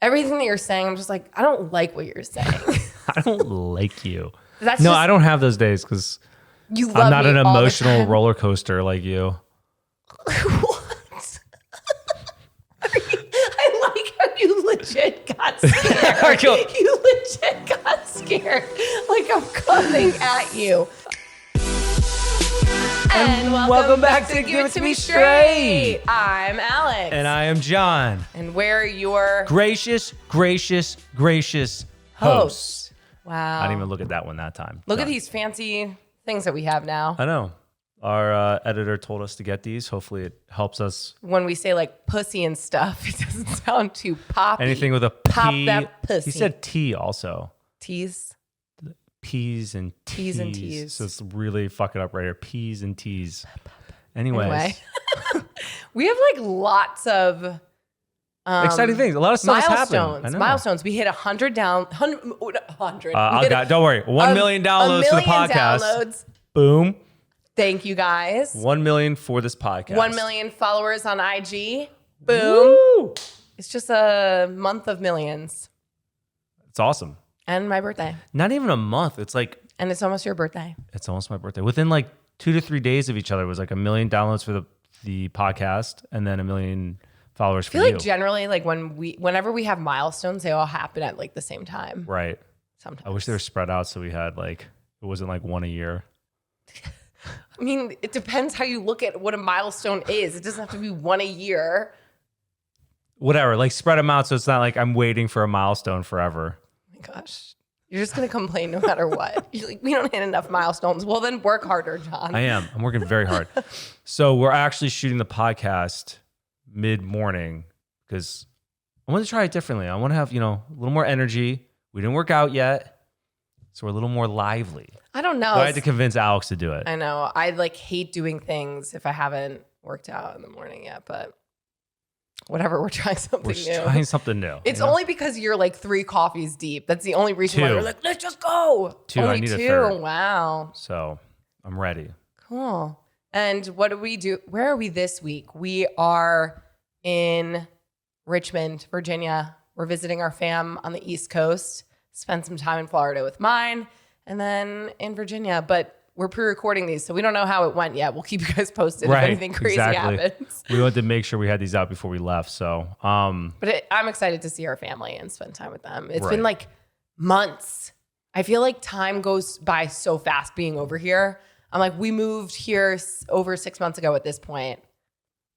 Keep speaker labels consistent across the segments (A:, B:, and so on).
A: Everything that you're saying, I'm just like, I don't like what you're saying.
B: I don't like you.
A: I
B: don't have those days because I'm not an emotional roller coaster like you.
A: What? I like how you legit got scared. You legit got scared. Like I'm coming at you. And welcome back to Give It To Me Straight. I'm Alex.
B: And I am Jon.
A: And we're your
B: gracious hosts.
A: Wow.
B: I didn't even look at that one that time.
A: Look at these fancy things that we have now.
B: I know. Our editor told us to get these. Hopefully it helps us.
A: When we say like pussy and stuff, it doesn't sound too poppy.
B: Anything with a P.
A: Pop that pussy.
B: He said T also.
A: T's.
B: P's and T's.
A: T's and T's.
B: So it's really fucking up right here. P's and T's. Anyway.
A: We have like lots of
B: exciting things. A lot of stuff has happened.
A: Milestones. We hit 100 don't
B: worry. 1 million downloads to the podcast.
A: Downloads.
B: Boom.
A: Thank you guys.
B: 1 million for this podcast.
A: 1 million followers on IG. Boom.
B: Woo!
A: It's just a month of millions.
B: It's awesome.
A: And my birthday.
B: Not even a month. It's like...
A: And it's almost your birthday.
B: It's almost my birthday. Within like 2 to 3 days of each other, it was like 1 million downloads for the podcast and then 1 million followers for you.
A: I feel like generally, like whenever we have milestones, they all happen at like the same time.
B: Right.
A: Sometimes.
B: I wish they were spread out so we had like... It wasn't like one a year.
A: I mean, it depends how you look at what a milestone is. It doesn't have to be one a year.
B: Whatever. Like spread them out so it's not like I'm waiting for a milestone forever.
A: Gosh, you're just going to complain no matter what. You're like, we don't hit enough milestones. Well, then work harder, Jon.
B: I am. I'm working very hard. So we're actually shooting the podcast mid-morning because I want to try it differently. I want to have, a little more energy. We didn't work out yet, so we're a little more lively.
A: I don't know.
B: So I had to convince Alex to do it.
A: I know. I like hate doing things if I haven't worked out in the morning yet, but whatever, we're trying something new.
B: We're trying something new.
A: It's only because you're like 3 coffees deep. That's the only reason why you're like, let's just go.
B: 2.
A: Only
B: I need
A: 2.
B: a third.
A: Wow.
B: So I'm ready.
A: Cool. And what do we do? Where are we this week? We are in Richmond, Virginia. We're visiting our fam on the East Coast. Spent some time in Florida with mine and then in Virginia. But we're pre-recording these, so we don't know how it went yet. We'll keep you guys posted if anything crazy happens.
B: We wanted to make sure we had these out before we left. So,
A: but I'm excited to see our family and spend time with them. It's been like months. I feel like time goes by so fast being over here. I'm like, we moved here over 6 months ago at this point.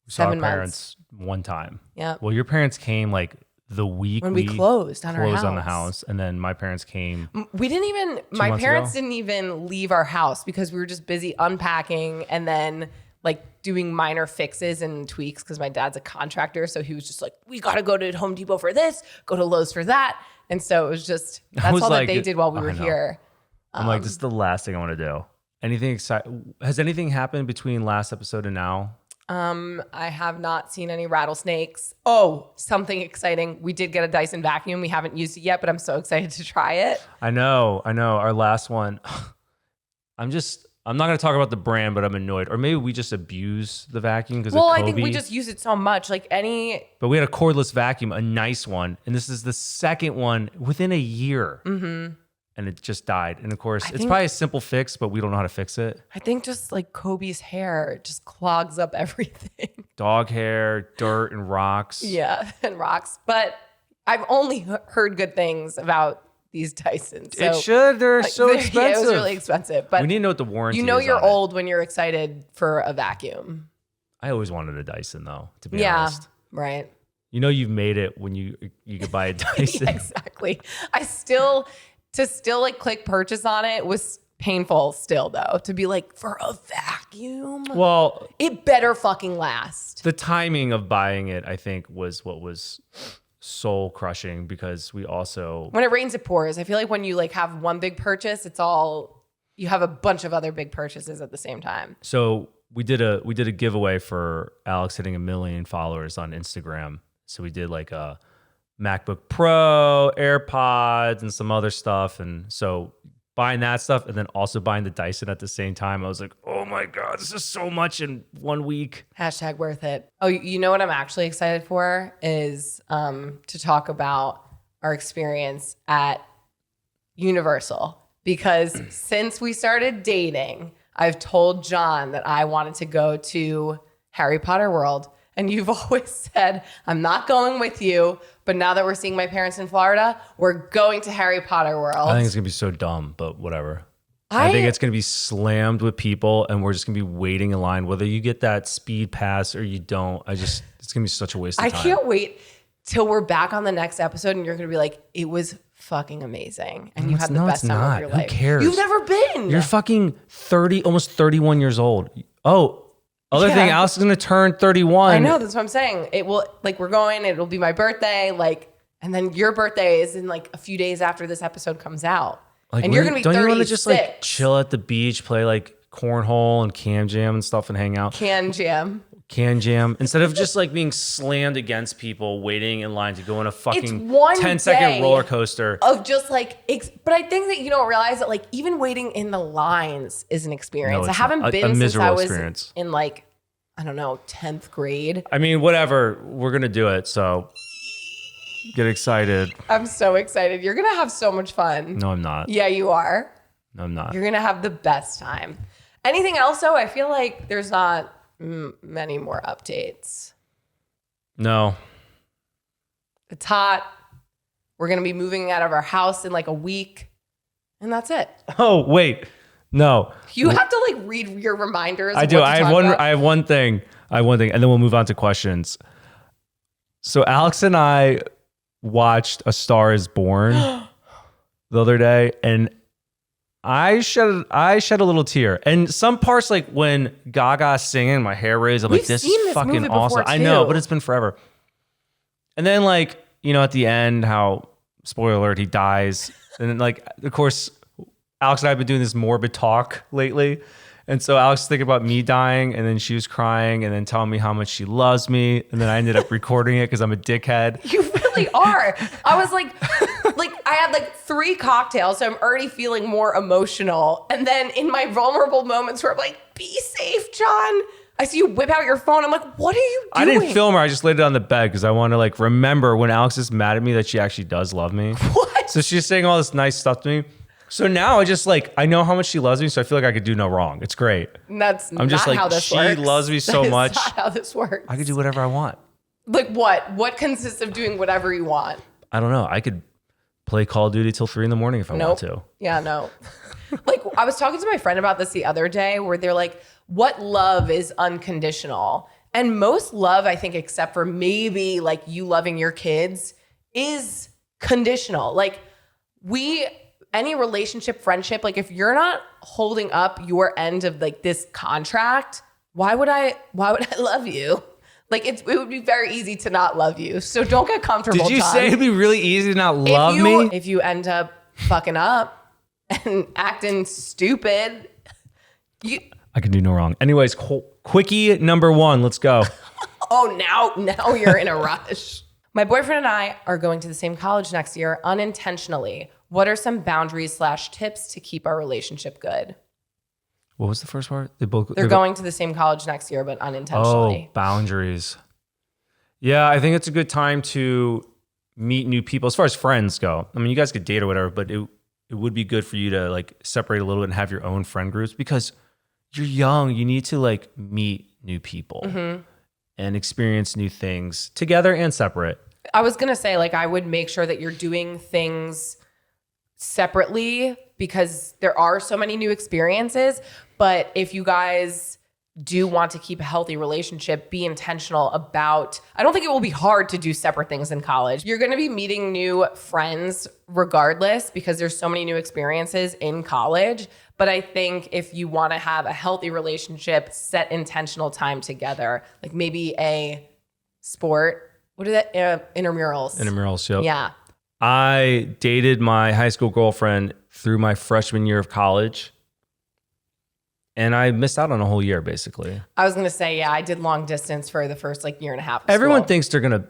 B: We saw our parents one time.
A: Yeah.
B: Well, your parents came like the week
A: when we closed on the
B: house, and then my parents came.
A: We didn't even. My parents didn't even leave our house because we were just busy unpacking and then like doing minor fixes and tweaks because my dad's a contractor, so he was just like, we got to go to Home Depot for this, go to Lowe's for that, and so it was just that's all that they did while we were here.
B: I'm like, this is the last thing I want to do. Anything exciting? Has anything happened between last episode and now?
A: I have not seen any rattlesnakes. Oh, something exciting. We did get a Dyson Vacuum. We haven't used it yet, but I'm so excited to try it.
B: I know. Our last one. I'm not going to talk about the brand, but I'm annoyed. Or maybe we just abuse the vacuum because
A: I think we just use it so much. But
B: we had a cordless vacuum, a nice one. And this is the second one within a year. Mm-hmm. And it just died. And of course, it's probably a simple fix, but we don't know how to fix it.
A: I think just like Kobe's hair just clogs up everything.
B: Dog hair, dirt, and rocks.
A: Yeah, and rocks. But I've only heard good things about these Dysons. So,
B: it should. They're so expensive.
A: Yeah, it was really expensive. But
B: we need to know what the warranty is.
A: You're old when you're excited for a vacuum.
B: I always wanted a Dyson, though, to be honest.
A: Yeah, right.
B: You've made it when you could buy a Dyson.
A: Yeah, exactly. To still like click purchase on it was painful still though. To be like, for a vacuum?
B: Well,
A: it better fucking last.
B: The timing of buying it, I think, was what was soul crushing because we also...
A: When it rains, it pours. I feel like when you like have one big purchase, you have a bunch of other big purchases at the same time.
B: So we did a giveaway for Alex hitting 1 million followers on Instagram. So we did like a MacBook Pro, AirPods, and some other stuff. And so buying that stuff and then also buying the Dyson at the same time. I was like, oh my God, this is so much in 1 week.
A: Hashtag worth it. Oh, you know what I'm actually excited for is to talk about our experience at Universal. Because since we started dating, I've told Jon that I wanted to go to Harry Potter World. And you've always said, I'm not going with you. But now that we're seeing my parents in Florida, we're going to Harry Potter World.
B: I think it's going to be so dumb, but whatever. I think it's going to be slammed with people and we're just going to be waiting in line, whether you get that speed pass or you don't. It's going to be such a waste of time.
A: I can't wait till we're back on the next episode and you're going to be like, it was fucking amazing. And you had the best time of your life.
B: Who cares?
A: You've never been.
B: You're fucking 30, almost 31 years old. Oh, other thing, Alex is going to turn 31.
A: I know, that's what I'm saying. It will, like, we're going, it'll be my birthday, like, and then your birthday is in like a few days after this episode comes out.
B: Like,
A: and you're going to be 36.
B: Don't you want to just like chill at the beach, play like cornhole and cam jam and stuff and hang out?
A: Can jam.
B: Instead of just like being slammed against people waiting in line to go on a fucking
A: It's 1
B: 10-second roller coaster
A: of just like but I think that you don't realize that like even waiting in the lines is an experience. I haven't been since I was in like, I don't know, 10th grade.
B: I mean, whatever, we're gonna do it, so get excited.
A: I'm so excited. You're gonna have so much fun.
B: No, I'm not.
A: Yeah, you are.
B: No, I'm not.
A: You're gonna have the best time. Anything else though? I feel like there's not many more updates.
B: No.
A: It's hot. We're going to be moving out of our house in like a week. And that's it.
B: Oh, wait. No.
A: You have to like read your reminders.
B: I do. I have one thing. And then we'll move on to questions. So Alex and I watched A Star Is Born the other day, and I shed a little tear. And some parts, like when Gaga's singing, my hair raised. I'm like, this is fucking awesome. I know, but it's been forever. And then, like, you know, at the end, how, spoiler alert, he dies. And then, like, of course, Alex and I have been doing this morbid talk lately. And so Alex was thinking about me dying, and then she was crying and then telling me how much she loves me. And then I ended up recording it because I'm a dickhead.
A: You really are. I was like I had like 3 cocktails, so I'm already feeling more emotional. And then in my vulnerable moments where I'm like, be safe, Jon. I see you whip out your phone. I'm like, what are you doing?
B: I didn't film her. I just laid it on the bed because I want to like remember when Alex is mad at me that she actually does love me.
A: What?
B: So she's saying all this nice stuff to me. So now I just like, I know how much she loves me, so I feel like I could do no wrong. It's great.
A: I'm just like, how this works.
B: She loves me so much.
A: That's not how this works.
B: I could do whatever I want.
A: Like what? What consists of doing whatever you want?
B: I don't know. I could play Call of Duty till 3 a.m. if I want to.
A: Yeah, no. Like I was talking to my friend about this the other day where they're like, what love is unconditional? And most love, I think, except for maybe like you loving your kids, is conditional. Like any relationship, friendship, like if you're not holding up your end of like this contract, why would I love you? Like it would be very easy to not love you. So don't get comfortable.
B: Did you
A: Jon.
B: say it'd be really easy to not love me?
A: If you end up fucking up and acting stupid,
B: I can do no wrong. Anyways, quickie number 1. Let's go.
A: Oh, now you're in a rush. My boyfriend and I are going to the same college next year unintentionally. What are some boundaries / tips to keep our relationship good?
B: What was the first part?
A: They're going to the same college next year, but unintentionally.
B: Oh, boundaries. Yeah, I think it's a good time to meet new people as far as friends go. I mean, you guys could date or whatever, but it would be good for you to like separate a little bit and have your own friend groups because you're young. You need to like meet new people and experience new things together and separate.
A: I was going to say, like, I would make sure that you're doing things separately because there are so many new experiences. But if you guys do want to keep a healthy relationship, be intentional about, I don't think it will be hard to do separate things in college. You're going to be meeting new friends regardless because there's so many new experiences in college. But I think if you want to have a healthy relationship, set intentional time together, like maybe a sport. What are that? Intramurals.
B: Intramurals, yep.
A: Yeah.
B: I dated my high school girlfriend through my freshman year of college. And I missed out on a whole year, basically.
A: I was going to say, yeah, I did long distance for the first like year and a half.
B: Everyone thinks they're going to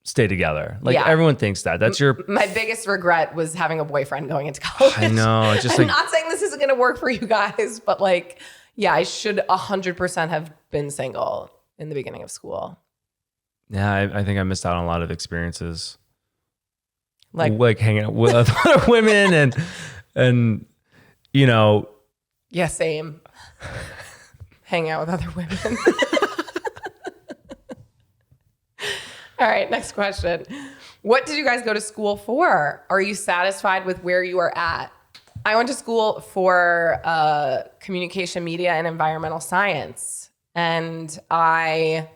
B: stay together. Like
A: Yeah.
B: everyone thinks that. That's your.
A: My biggest regret was having a boyfriend going into college.
B: I know. It's just
A: I'm
B: like
A: not saying this isn't going to work for you guys, but like, yeah, I should 100% have been single in the beginning of school.
B: yeah. I think I missed out on a lot of experiences.
A: Like
B: Hanging out with other women and you know.
A: yeah, same. Hang out with other women. All right, next question. What did you guys go to school for? Are you satisfied with where you are at? I went to school for communication, media, and environmental science. And I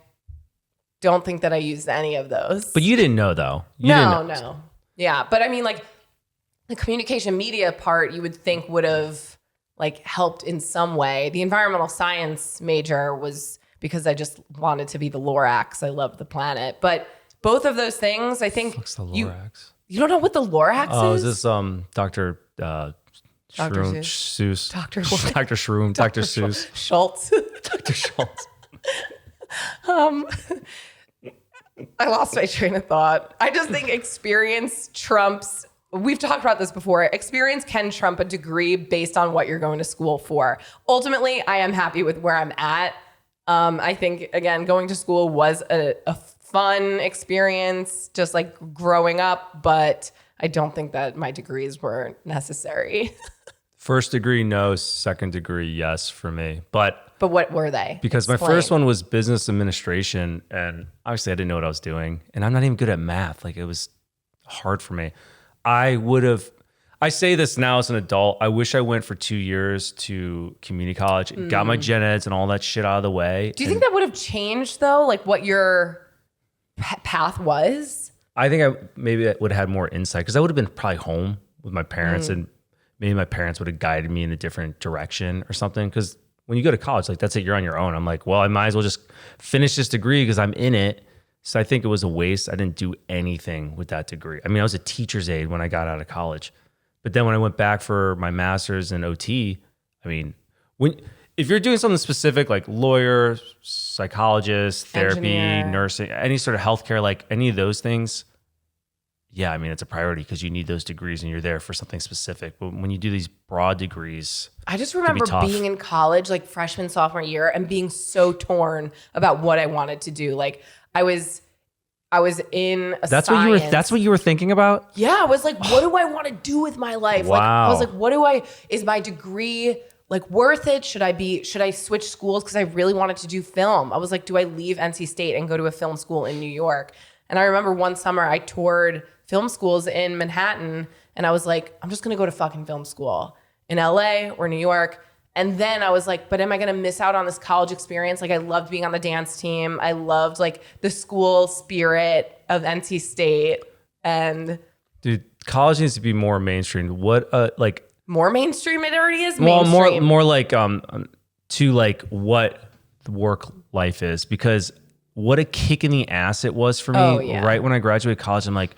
A: don't think that I used any of those.
B: But you didn't know though.
A: No. Yeah, but I mean, like the communication media part, you would think would have like helped in some way. The environmental science major was because I just wanted to be the Lorax. I loved the planet. But both of those things, I think
B: What's the Lorax?
A: you don't know what the Lorax
B: Oh,
A: is?
B: is this Dr.
A: Dr.
B: Shroom, Seuss?
A: Dr.
B: Dr. Shroom, Dr. Seuss,
A: Schultz.
B: Dr. Schultz.
A: I lost my train of thought. I just think experience trumps. We've talked about this before. Experience can trump a degree based on what you're going to school for. Ultimately, I am happy with where I'm at. I think, again, going to school was a fun experience, just like growing up, but I don't think that my degrees were necessary.
B: First degree, no. Second degree, yes, for me. But
A: what were they?
B: because
A: Explain.
B: my first one was business administration, and obviously I didn't know what I was doing, and I'm not even good at math. Like it was hard for me. I say this now as an adult. I wish I went for 2 years to community college, got my gen eds and all that shit out of the way.
A: Do you think that would have changed though? Like what your path was?
B: I think I maybe would have had more insight because I would have been probably home with my parents and maybe my parents would have guided me in a different direction or something. Because when you go to college, like that's it, you're on your own. I'm like, well, I might as well just finish this degree because I'm in it. So I think it was a waste. I didn't do anything with that degree. I mean, I was a teacher's aide when I got out of college. But then when I went back for my master's in OT, I mean, if you're doing something specific like lawyer, psychologist, therapy,
A: Engineer.
B: nursing, any sort of healthcare, like any of those things, yeah, I mean, it's a priority because you need those degrees and you're there for something specific. But when you do these broad degrees,
A: I just remember
B: tough.
A: being in college, like freshman, sophomore year, and being so torn about what I wanted to do. Like I was in a
B: that's
A: science.
B: that's what you were thinking about?
A: Yeah, I was like, what do I want to do with my life? Like I
B: Wow.
A: was like, is my degree like worth it? Should I switch schools? Because I really wanted to do film. I was like, do I leave NC State and go to a film school in New York? And I remember one summer I toured film schools in Manhattan and I was like, I'm just gonna go to fucking film school in LA or New York. And then I was like, but am I gonna miss out on this college experience? Like I loved being on the dance team. I loved like the school spirit of NC State. And
B: Dude, college needs to be more mainstream. What like
A: more mainstream it already is
B: well,
A: mainstream.
B: more like to like what the work life is, because what a kick in the ass it was for me.
A: Oh, yeah.
B: Right when I graduated college, I'm like,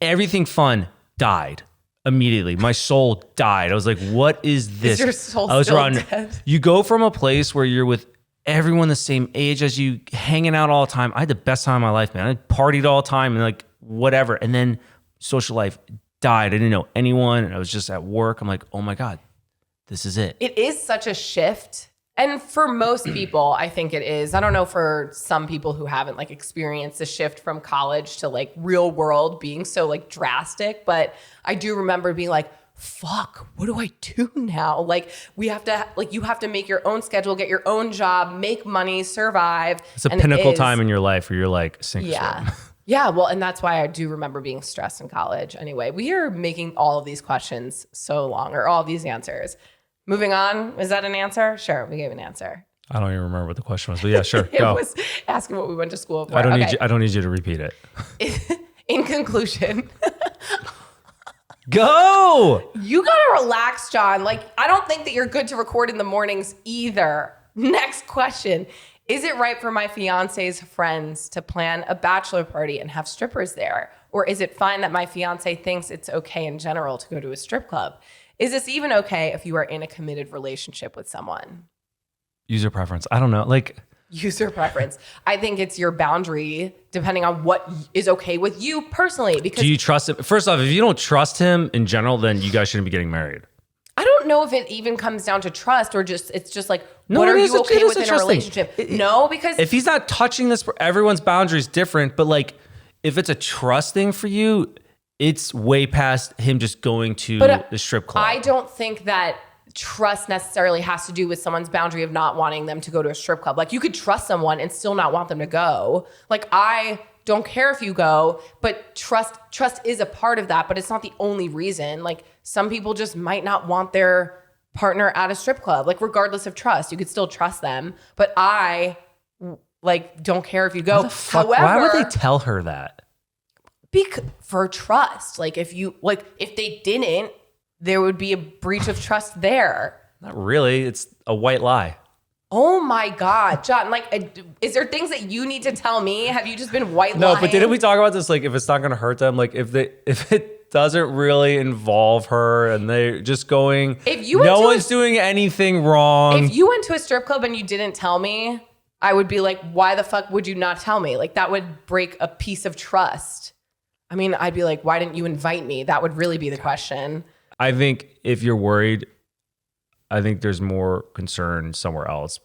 B: everything fun died immediately. My soul died. I was like, what is this?
A: Is your soul
B: I was
A: still dead?
B: You go from a place where you're with everyone the same age as you, hanging out all the time. I had the best time of my life, man. I partied all the time and like whatever. And then social life died. I didn't know anyone. And I was just at work. I'm like, oh my God, this is it.
A: It is such a shift. And for most people, I think it is. I don't know for some people who haven't like experienced the shift from college to like real world being so like drastic. But I do remember being like, fuck, what do I do now? Like you have to make your own schedule, get your own job, make money, survive.
B: It's a
A: And
B: pinnacle
A: it is-
B: time in your life where you're like, sink or
A: Yeah.
B: swim.
A: Yeah. Well, and that's why I do remember being stressed in college. Anyway, we are making all of these questions so long, or all of these answers. Moving on. Is that an answer? Sure. We gave an answer.
B: I don't even remember what the question was, but yeah, sure.
A: It
B: Go.
A: was asking what we went to school for.
B: I don't
A: Okay.
B: need you to repeat it.
A: In conclusion,
B: Go.
A: you gotta relax, John. Like, I don't think that you're good to record in the mornings either. Next question. Is it right for my fiance's friends to plan a bachelor party and have strippers there? Or is it fine that my fiance thinks it's okay in general to go to a strip club? Is this even okay if you are in a committed relationship with someone?
B: User preference. I don't know. Like,
A: user preference. I think it's your boundary depending on what is okay with you personally. Because
B: do you trust him? First off, if you don't trust him in general, then you guys shouldn't be getting married.
A: I don't know if it even comes down to trust or just it's just like,
B: no,
A: what are
B: you
A: okay with in a relationship? No, because
B: if he's not touching this, everyone's boundary is different. But like, if it's a trust thing for you, it's way past him just going to the strip club.
A: I don't think that trust necessarily has to do with someone's boundary of not wanting them to go to a strip club. Like you could trust someone and still not want them to go. Like I don't care if you go, but trust is a part of that, but it's not the only reason. Like some people just might not want their partner at a strip club. Like regardless of trust, you could still trust them. But I like don't care if you go.
B: However, why would they tell her that?
A: For trust. Like if they didn't, there would be a breach of trust there.
B: Not really. It's a white lie.
A: Oh my God, John, like, is there things that you need to tell me? Have you just been white lying?
B: No, but didn't we talk about this? Like, if it's not going to hurt them, like if it doesn't really involve her and they're just going, no one's doing anything wrong.
A: If you went to a strip club and you didn't tell me, I would be like, why the fuck would you not tell me? Like that would break a piece of trust. I mean, I'd be like, why didn't you invite me? That would really be the question.
B: I think if you're worried, I think there's more concern somewhere else.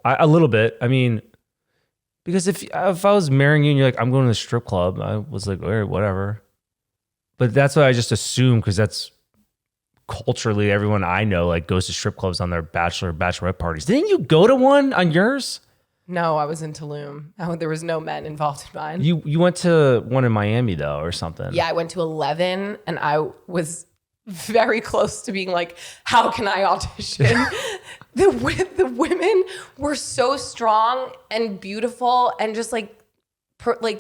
B: A little bit. I mean, because if I was marrying you and you're like, I'm going to the strip club, I was like, all right, whatever. But that's what I just assume because that's culturally everyone I know like goes to strip clubs on their bachelorette parties. Didn't you go to one on yours?
A: No, I was in Tulum. There was no men involved in mine.
B: You went to one in Miami though, or something.
A: Yeah, I went to 11 and I was very close to being like, how can I audition? The women were so strong and beautiful and just like
B: probably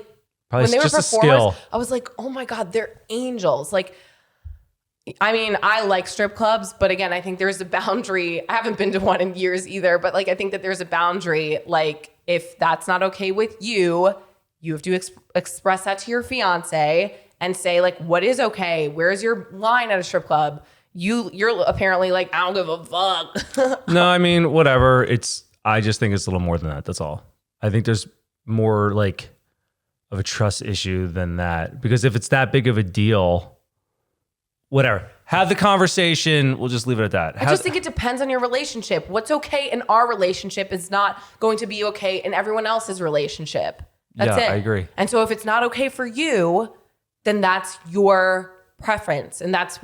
A: when they were
B: just
A: performers, I was like, oh my God, they're angels. Like, I mean, I like strip clubs, but again, I think there's a boundary. I haven't been to one in years either, but like, I think that there's a boundary. Like if that's not okay with you, you have to express that to your fiance and say like, what is okay? Where's your line at a strip club? You're apparently like, I don't give a fuck.
B: No, I mean, whatever. I just think it's a little more than that. That's all. I think there's more like of a trust issue than that. Because if it's that big of a deal, whatever. Have the conversation. We'll just leave it at that.
A: I just think it depends on your relationship. What's okay in our relationship is not going to be okay in everyone else's relationship. That's it.
B: I agree.
A: And so if it's not okay for you, then that's your preference. And that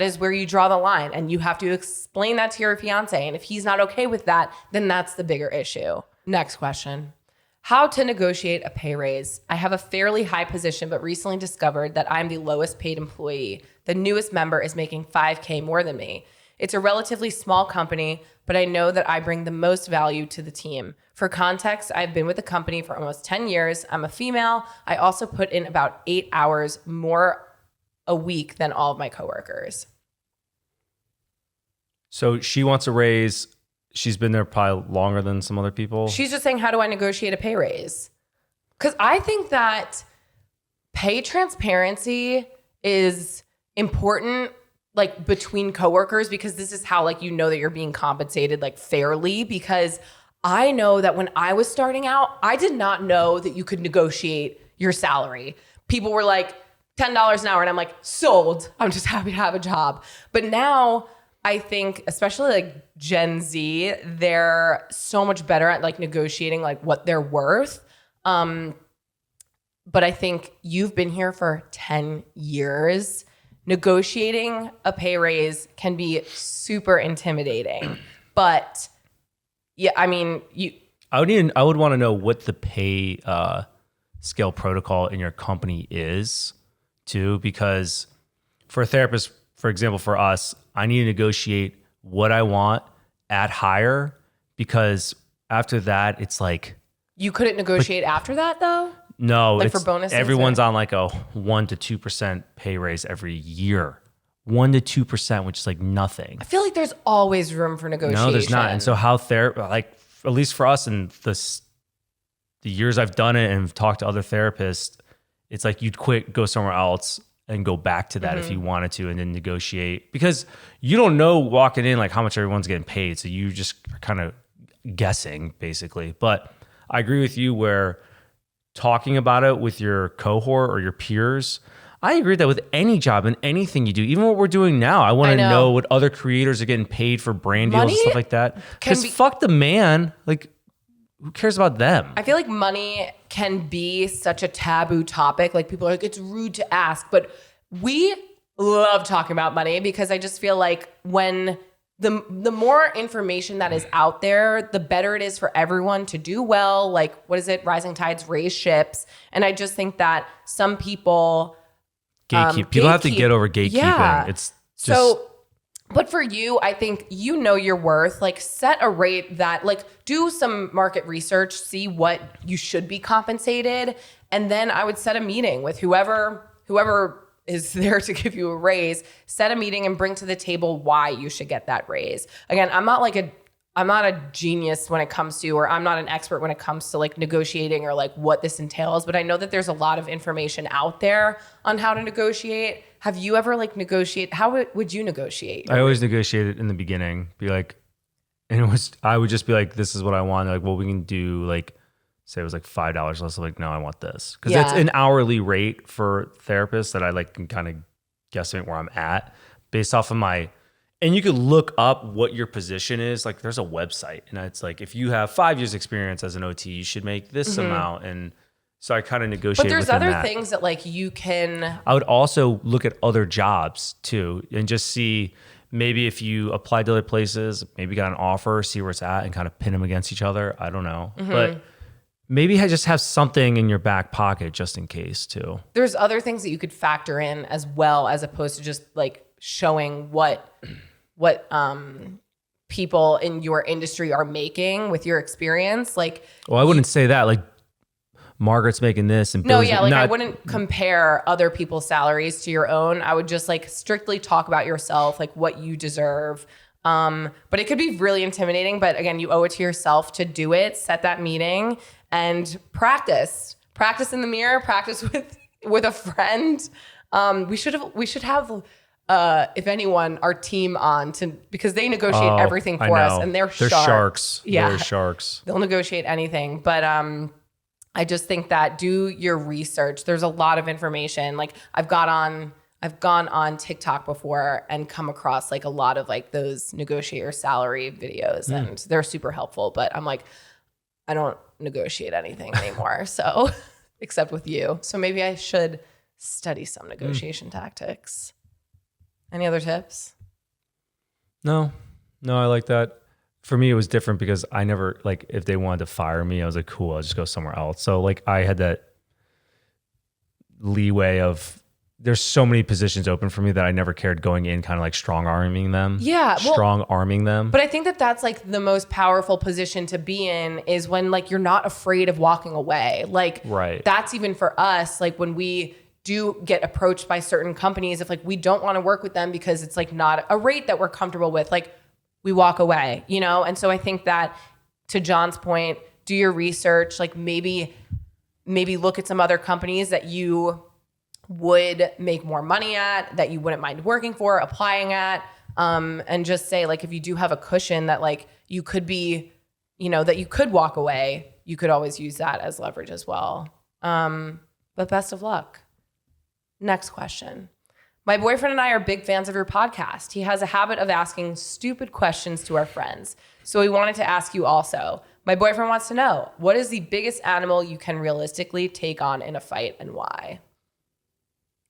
A: is where you draw the line. And you have to explain that to your fiance. And if he's not okay with that, then that's the bigger issue. Next question. How to negotiate a pay raise. I have a fairly high position, but recently discovered that I'm the lowest paid employee. The newest member is making $5,000 more than me. It's a relatively small company, but I know that I bring the most value to the team. For context, I've been with the company for almost 10 years. I'm a female. I also put in about 8 hours more a week than all of my coworkers.
B: So she wants a raise. She's been there probably longer than some other people.
A: She's just saying, how do I negotiate a pay raise? Because I think that pay transparency is important, like between coworkers, because this is how like you know that you're being compensated like fairly. Because I know that when I was starting out, I did not know that you could negotiate your salary. People were like $10 an hour, and I'm like, sold. I'm just happy to have a job. But now I think, especially like Gen Z, they're so much better at like negotiating like what they're worth. But I think you've been here for 10 years. Negotiating a pay raise can be super intimidating. But yeah, I mean,
B: I would want to know what the pay scale protocol in your company is too, because for a therapist, for example, for us, I need to negotiate what I want at higher, because after that, it's like...
A: You couldn't negotiate after that though?
B: No,
A: like for bonuses,
B: everyone's on like a 1% to 2% pay raise every year. 1% to 2%, which is like nothing.
A: I feel like there's always room for negotiation.
B: No, there's not. And so how like at least for us and the years I've done it and talked to other therapists, it's like you'd quit, go somewhere else, and go back to that if you wanted to, and then negotiate, because you don't know walking in like how much everyone's getting paid. So you just kind of guessing basically. But I agree with you where talking about it with your cohort or your peers, I agree that with any job and anything you do, even what we're doing now, I want to know what other creators are getting paid for brand deals and stuff like that. Because fuck the man. Like, who cares about them?
A: I feel like money can be such a taboo topic. Like, people are like, it's rude to ask. But we love talking about money because I just feel like when the more information that is out there, the better it is for everyone to do well. Like, what is it? Rising tides raise ships. And I just think that some people...
B: People have to get over gatekeeping.
A: Yeah.
B: It's just...
A: So, but for you, I think you know your worth. Like, set a rate that, like, do some market research, see what you should be compensated. And then I would set a meeting with whoever is there to give you a raise, set a meeting and bring to the table why you should get that raise. Again, I'm not a genius when it comes to, or I'm not an expert when it comes to like negotiating or like what this entails, but I know that there's a lot of information out there on how to negotiate. Have you ever like negotiate? How would you negotiate?
B: I always negotiate it in the beginning, be like, and I would just be like, this is what I want. Like, well, we can do like, say it was like $5 less. I'm like, no, I want this. Cause it's an hourly rate for therapists that I like can kind of guesstimate where I'm at based off of and you could look up what your position is. Like there's a website and it's like, if you have 5 years experience as an OT, you should make this amount. And so I kind of negotiate.
A: But there's other things that like you can.
B: I would also look at other jobs too and just see maybe if you apply to other places, maybe got an offer, see where it's at and kind of pin them against each other. I don't know. But maybe just have something in your back pocket just in case too.
A: There's other things that you could factor in as well, as opposed to just like showing what people in your industry are making with your experience. Like,
B: well, I wouldn't say that. Like, Margaret's making this and Bill's
A: I wouldn't compare other people's salaries to your own. I would just like strictly talk about yourself, like what you deserve. But it could be really intimidating. But again, you owe it to yourself to do it. Set that meeting and practice in the mirror. Practice with a friend. We should have. If anyone, our team on because they negotiate everything for us and they're
B: sharks.
A: Yeah.
B: They're sharks.
A: They'll negotiate anything. But I just think that do your research. There's a lot of information. Like I've gone on TikTok before and come across like a lot of like those negotiate your salary videos and they're super helpful. But I'm like, I don't negotiate anything anymore. So except with you. So maybe I should study some negotiation tactics. Any other tips?
B: No, I like that. For me, it was different because I never, like, if they wanted to fire me, I was like, cool, I'll just go somewhere else. So, like, I had that leeway of, there's so many positions open for me that I never cared going in, kind of like strong-arming them.
A: Yeah.
B: Strong-arming them.
A: But I think that that's, like, the most powerful position to be in is when, like, you're not afraid of walking away. Like,
B: right.
A: That's even for us, like, when we do get approached by certain companies, if, like, we don't want to work with them because it's, like, not a rate that we're comfortable with, like, we walk away, you know? And so I think that, to John's point, do your research, like, maybe look at some other companies that you would make more money at, that you wouldn't mind working for, applying at, and just say, like, if you do have a cushion that, like, you could be, you know, that you could walk away, you could always use that as leverage as well. But best of luck. Next question. My boyfriend and I are big fans of your podcast. He has a habit of asking stupid questions to our friends. So we wanted to ask you also. My boyfriend wants to know, what is the biggest animal you can realistically take on in a fight and why?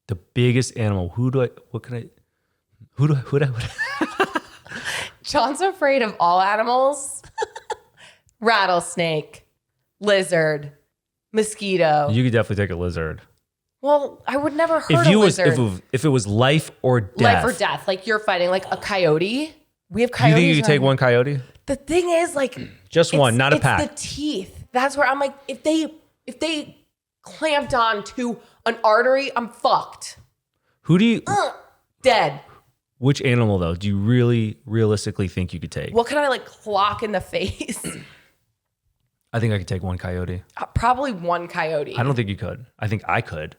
B: The biggest animal.
A: John's afraid of all animals. Rattlesnake, lizard, mosquito.
B: You could definitely take a lizard.
A: Well, I would never hurt a lizard.
B: If it was life or death.
A: Life or death. Like you're fighting like a coyote. We have coyotes.
B: You think you could take one coyote?
A: The thing is, like,
B: just one, not a pack.
A: It's the teeth. That's where I'm like, if they clamped on to an artery, I'm fucked.
B: Who do you
A: dead.
B: Which animal though do you really realistically think you could take?
A: What can I like clock in the face?
B: I think I could take one coyote.
A: Probably one coyote.
B: I don't think you could. I think I could.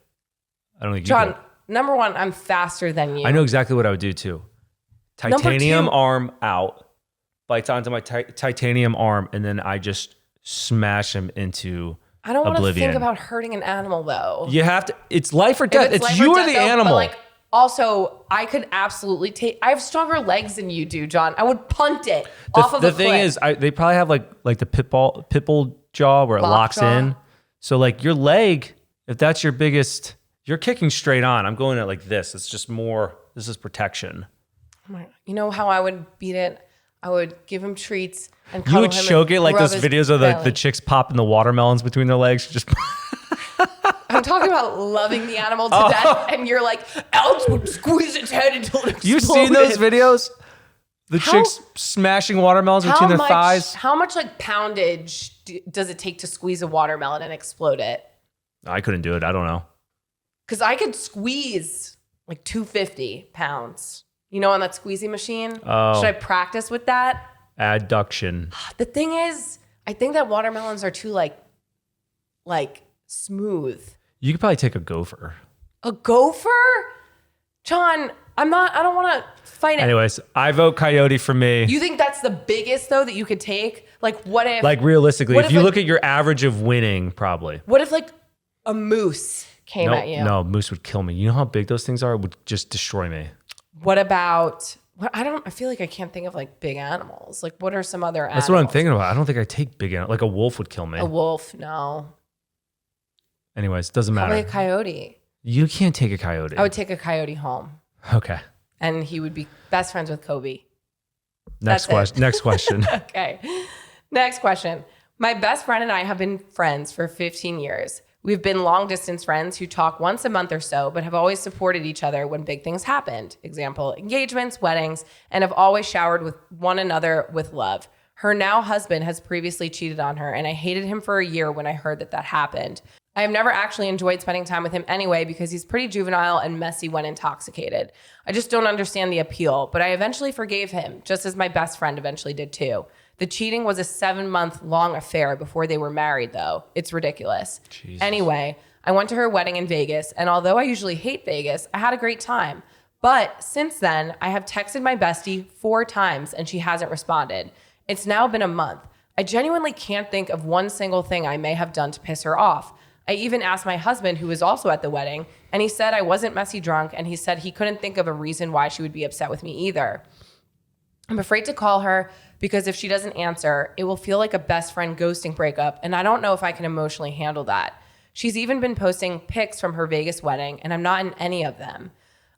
B: I don't think
A: John,
B: you could.
A: Number one, I'm faster than you.
B: I know exactly what I would do too. Titanium arm out. bites onto my titanium arm, and then I just smash him into
A: I don't want to
B: oblivion.
A: think about hurting an animal though.
B: You have to. It's life or death. It's
A: life
B: you
A: or
B: or the
A: death, though,
B: animal.
A: But like, also, I could absolutely take. I have stronger legs than you do, John. I would punt it off of a cliff.
B: The thing is, they probably have like the pit bull jaw where it locks in. So like your leg, if that's your biggest, you're kicking straight on. I'm going at like this. It's just more. This is protection.
A: You know how I would beat it? I would give him treats and
B: You would choke it like those videos of the chicks popping the watermelons between their legs. Just.
A: I'm talking about loving the animal to death, and you're like, Alex would squeeze its head until it exploded.
B: You've seen those videos? The chicks smashing watermelons between their thighs?
A: How much like poundage does it take to squeeze a watermelon and explode it?
B: I couldn't do it. I don't know.
A: Because I could squeeze like 250 pounds. You know, on that squeezy machine?
B: Oh.
A: Should I practice with that?
B: Adduction.
A: The thing is, I think that watermelons are too like smooth.
B: You could probably take a gopher.
A: A gopher? John, I don't want to fight it.
B: Anyways, I vote coyote for me.
A: You think that's the biggest though that you could take? Like what if
B: like realistically,
A: what
B: if you look at your average of winning, probably.
A: What if like a moose came at you?
B: No, moose would kill me. You know how big those things are? It would just destroy me.
A: What about I feel like I can't think of like big animals. Like what are some other animals?
B: That's what I'm thinking about. I don't think I take big animals. Like a wolf would kill me.
A: A wolf, no.
B: Anyways, doesn't matter.
A: Probably a coyote.
B: You can't take a coyote.
A: I would take a coyote home.
B: Okay.
A: And he would be best friends with Kobe.
B: Next question.
A: Okay. Next question. My best friend and I have been friends for 15 years. We've been long distance friends who talk once a month or so, but have always supported each other when big things happened. Example, engagements, weddings, and have always showered with one another with love. Her now husband has previously cheated on her, and I hated him for a year when I heard that happened. I have never actually enjoyed spending time with him anyway because he's pretty juvenile and messy when intoxicated. I just don't understand the appeal, but I eventually forgave him, just as my best friend eventually did too. The cheating was a 7-month-long affair before they were married, though. It's ridiculous.
B: Jesus.
A: Anyway, I went to her wedding in Vegas, and although I usually hate Vegas, I had a great time. But since then, I have texted my bestie 4 times, and she hasn't responded. It's now been a month. I genuinely can't think of one single thing I may have done to piss her off. I even asked my husband, who was also at the wedding, and he said I wasn't messy drunk, and he said he couldn't think of a reason why she would be upset with me either. I'm afraid to call her because if she doesn't answer, it will feel like a best friend ghosting breakup, and I don't know if I can emotionally handle that. She's even been posting pics from her Vegas wedding, and I'm not in any of them.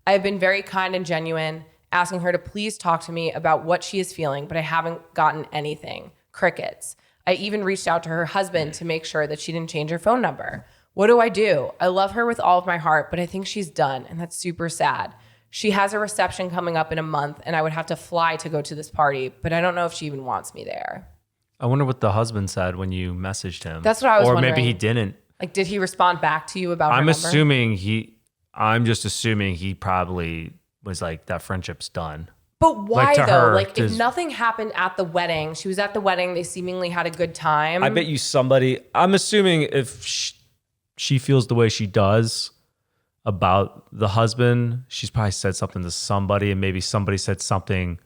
A: I have been very kind and genuine, asking her to please talk to me about what she is feeling, but I haven't gotten anything. Crickets. I even reached out to her husband to make sure that she didn't change her phone number. What do I do? I love her with all of my heart, but I think she's done, and that's super sad. She has a reception coming up in a month, and I would have to fly to go to this party, but I don't know if she even wants me there.
B: I wonder what the husband said when you messaged him.
A: That's what I was wondering.
B: Or maybe he didn't.
A: Like, did he respond back to you about her number?
B: I'm just assuming he probably was like, that friendship's done.
A: But why
B: like
A: though? Like if nothing happened at the wedding, she was at the wedding, they seemingly had a good time.
B: I bet you I'm assuming if she feels the way she does about the husband, she's probably said something to somebody, and maybe somebody said something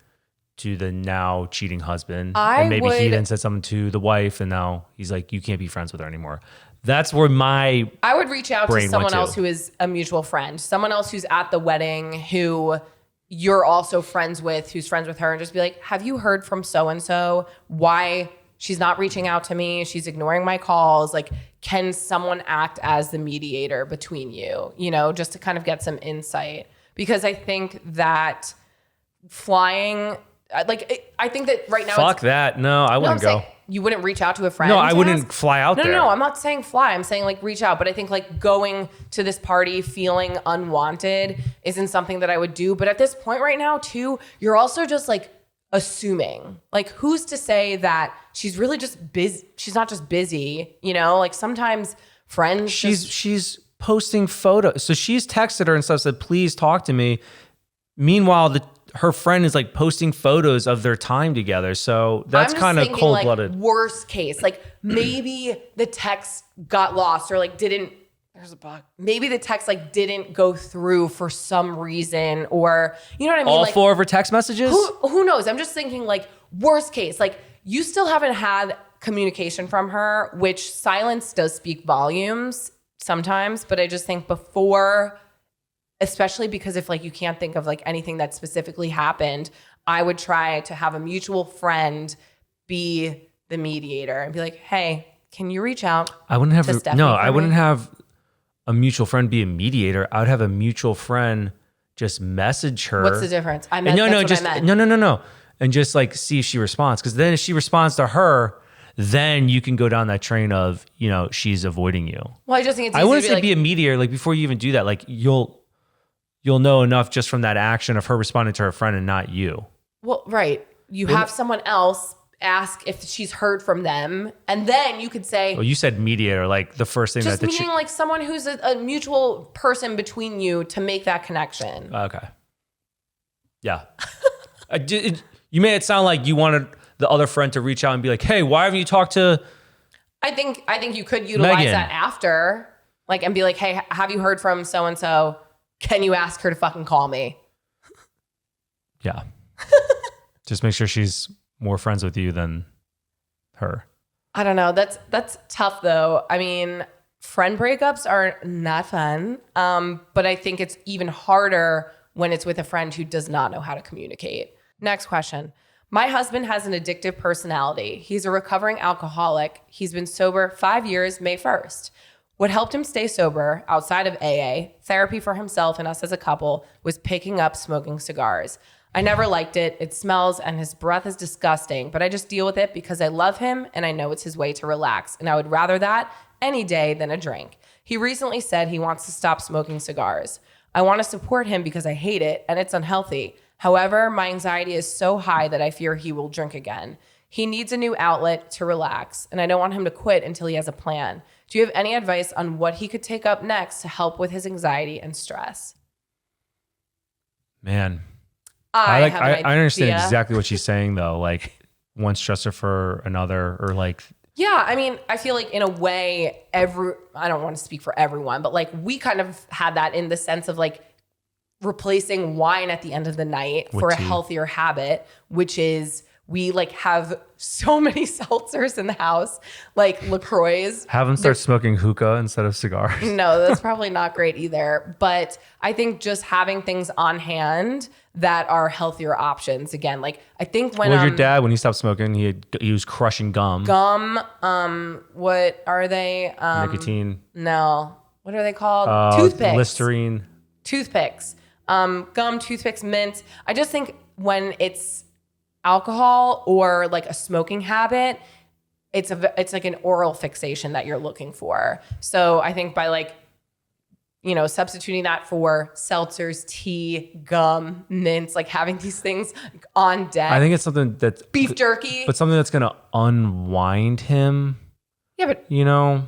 B: to the now cheating husband. And maybe he then said something to the wife, and now he's like, you can't be friends with her anymore. That's where I
A: would reach out to someone else who is a mutual friend, someone else who's at the wedding who you're also friends with, who's friends with her, and just be like, have you heard from so-and-so? Why she's not reaching out to me? She's ignoring my calls. Like, can someone act as the mediator between you, just to kind of get some insight? Because I think that flying, I think that right now.
B: Fuck that. No, I wouldn't go.
A: You wouldn't reach out to a friend?
B: No, I wouldn't fly out there.
A: No, I'm not saying fly. I'm saying reach out. But I think going to this party feeling unwanted isn't something that I would do. But at this point right now too, you're also just assuming. Who's to say that she's really just busy? She's not just busy, sometimes friends.
B: She's posting photos. So she's texted her and stuff, said, please talk to me. Meanwhile, her friend is posting photos of their time together. So that's kind of cold-blooded.
A: Worst case, maybe the text got lost or didn't. There's a bug. Maybe the text didn't go through for some reason, or you know what I mean.
B: All 4 of her text messages.
A: Who knows? I'm just thinking worst case, like you still haven't had communication from her, which silence does speak volumes sometimes. But I just think before, especially because if like you can't think of like anything that specifically happened, I would try to have a mutual friend be the mediator and be like, hey, can you reach out?
B: I wouldn't have I wouldn't
A: me?
B: have a mutual friend be a mediator. I would have a mutual friend just message her.
A: What's the difference? I meant
B: no. And just like see if she responds. Because then if she responds to her, then you can go down that train of, you know, she's avoiding you.
A: Well, I just think it's easy
B: I wouldn't
A: to
B: say be a mediator. Like before you even do that, like you'll know enough just from that action of her responding to her friend and not you.
A: Well, right. You have someone else ask if she's heard from them, and then you could say,
B: well, you said mediator, like the first thing
A: just meaning like someone who's a mutual person between you to make that connection.
B: Okay. Yeah. You made it sound like you wanted the other friend to reach out and be like, hey, why haven't you talked to
A: I think you could utilize
B: Megan?
A: that after, like, and be like, hey, have you heard from so-and-so? Can you ask her to fucking call me?
B: Yeah. Just make sure she's more friends with you than her.
A: I don't know. That's tough though. I mean, friend breakups are not fun. But I think it's even harder when it's with a friend who does not know how to communicate. Next question. My husband has an addictive personality. He's a recovering alcoholic. He's been sober 5 years, May 1st. What helped him stay sober outside of AA, therapy for himself and us as a couple, was picking up smoking cigars. I never liked it. It smells and his breath is disgusting, but I just deal with it because I love him and I know it's his way to relax. And I would rather that any day than a drink. He recently said he wants to stop smoking cigars. I want to support him because I hate it and it's unhealthy. However, my anxiety is so high that I fear he will drink again. He needs a new outlet to relax, and I don't want him to quit until he has a plan. Do you have any advice on what he could take up next to help with his anxiety and stress?
B: Man,
A: I
B: understand exactly what she's saying though. Like one stressor for another, or like.
A: Yeah, I mean, I feel like in a way, I don't want to speak for everyone, but like we kind of had that in the sense of like replacing wine at the end of the night for a healthier habit, which is we like have so many seltzers in the house, like LaCroix.
B: Have them start smoking hookah instead of cigars.
A: No, that's probably not great either. But I think just having things on hand that are healthier options. Again, like I think when
B: your dad, when he stopped smoking, he was crushing gum.
A: What are they?
B: Nicotine.
A: No. What are they called? Toothpicks.
B: Listerine.
A: Toothpicks. Gum, toothpicks, mint. I just think when it's alcohol or like a smoking habit, it's like an oral fixation that you're looking for. So I think by like, you know, substituting that for seltzers, tea, gum, mints, like having these things on deck.
B: I think it's something that's
A: beef jerky,
B: but something that's going to unwind him.
A: Yeah, but
B: you know,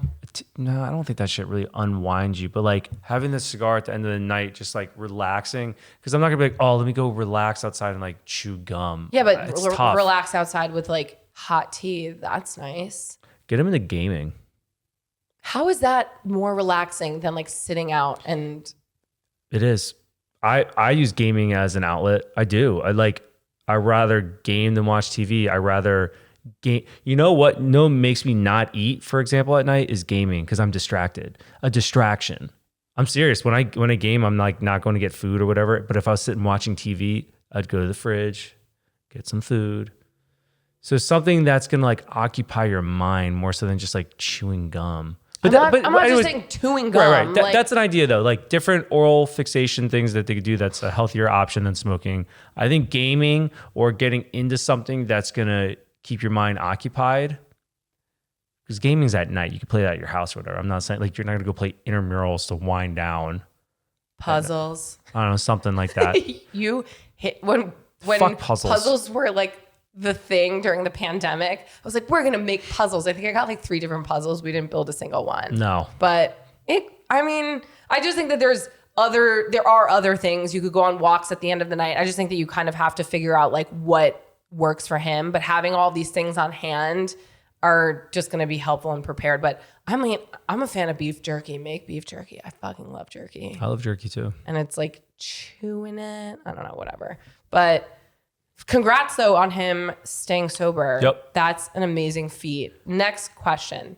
B: no, I don't think that shit really unwinds you. But like having the cigar at the end of the night, just like relaxing, because I'm not gonna be like, oh, let me go relax outside and like chew gum.
A: Yeah, but relax outside with like hot tea. That's nice.
B: Get him into gaming.
A: How is that more relaxing than like sitting out and?
B: It is. I use gaming as an outlet. I do. I rather game than watch TV. I rather game. You know what? No, makes me not eat, for example, at night is gaming because I'm distracted. A distraction. I'm serious. When I game, I'm like not going to get food or whatever. But if I was sitting watching TV, I'd go to the fridge, get some food. So something that's gonna like occupy your mind more so than just like chewing gum.
A: But I'm not just saying chewing gum.
B: Right. That's an idea though. Like different oral fixation things that they could do. That's a healthier option than smoking. I think gaming or getting into something that's gonna keep your mind occupied. Because gaming's at night. You can play that at your house or whatever. I'm not saying like you're not gonna go play intramurals to wind down.
A: Puzzles.
B: I don't know, something like that.
A: You hit when
B: Fuck puzzles
A: were like the thing during the pandemic. I was like, we're gonna make puzzles. I think I got like 3 different puzzles. We didn't build a single one.
B: No.
A: But I just think that there are other things. You could go on walks at the end of the night. I just think that you kind of have to figure out like what works for him. But having all these things on hand are just gonna be helpful and prepared. But I mean, I'm a fan of beef jerky. Make beef jerky. I fucking love jerky.
B: I love jerky too.
A: And it's like chewing it. I don't know, whatever. But Congrats though on him staying sober.
B: Yep.
A: That's an amazing feat. Next question.